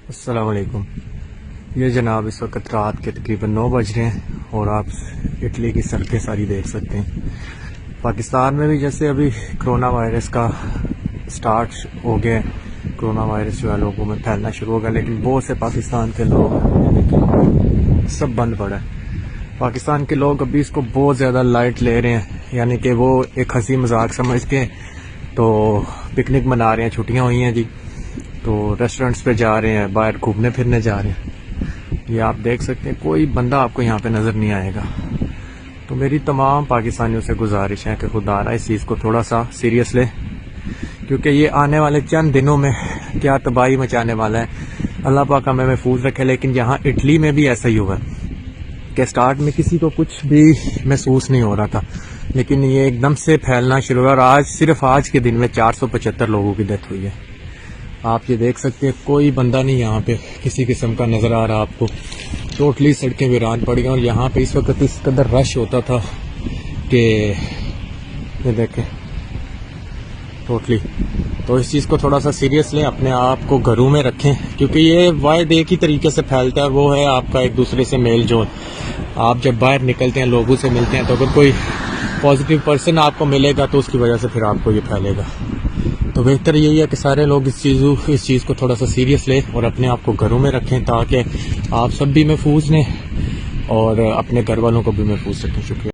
السلام علیکم۔ یہ جناب اس وقت رات کے تقریباً 9 بج رہے ہیں اور آپ اٹلی کی سڑکیں ساری دیکھ سکتے ہیں۔ پاکستان میں بھی جیسے ابھی کرونا وائرس کا سٹارٹ ہو گیا ہے، کرونا وائرس جو ہے لوگوں میں پھیلنا شروع ہو گیا، لیکن بہت سے پاکستان کے لوگ سب بند پڑا ہے۔ پاکستان کے لوگ ابھی اس کو بہت زیادہ لائٹ لے رہے ہیں، یعنی کہ وہ ایک ہنسی مذاق سمجھ کے تو پکنک منا رہے ہیں، چھٹیاں ہوئی ہیں جی تو ریسٹورنٹس پہ جا رہے ہیں، باہر گھومنے پھرنے جا رہے ہیں۔ یہ آپ دیکھ سکتے ہیں، کوئی بندہ آپ کو یہاں پہ نظر نہیں آئے گا۔ تو میری تمام پاکستانیوں سے گزارش ہے کہ خدا را اس چیز کو تھوڑا سا سیریس لے، کیونکہ یہ آنے والے چند دنوں میں کیا تباہی مچانے والا ہے۔ اللہ پاک ہمیں محفوظ رکھے، لیکن یہاں اٹلی میں بھی ایسا ہی ہوا کہ سٹارٹ میں کسی کو کچھ بھی محسوس نہیں ہو رہا تھا، لیکن یہ ایک دم سے پھیلنا شروع ہوا اور صرف آج کے دن میں 475 لوگوں کی ڈیتھ ہوئی ہے۔ آپ یہ دیکھ سکتے ہیں، کوئی بندہ نہیں یہاں پہ کسی قسم کا نظر آ رہا آپ کو۔ ٹوٹلی سڑکیں ویران پڑ گئی اور یہاں پہ اس وقت اس قدر رش ہوتا تھا کہ یہ دیکھیں ٹوٹلی۔ تو اس چیز کو تھوڑا سا سیریس لیں، اپنے آپ کو گھروں میں رکھیں، کیونکہ یہ واحد ایک ہی طریقے سے پھیلتا ہے، وہ ہے آپ کا ایک دوسرے سے میل جول۔ آپ جب باہر نکلتے ہیں، لوگوں سے ملتے ہیں، تو اگر کوئی پازیٹیو پرسن آپ کو ملے گا تو اس کی وجہ سے پھر آپ کو یہ پھیلے گا۔ تو بہتر یہی ہے کہ سارے لوگ اس چیز کو تھوڑا سا سیریس لیں اور اپنے آپ کو گھروں میں رکھیں، تاکہ آپ سب بھی محفوظ رہیں اور اپنے گھر والوں کو بھی محفوظ رکھیں۔ شکریہ۔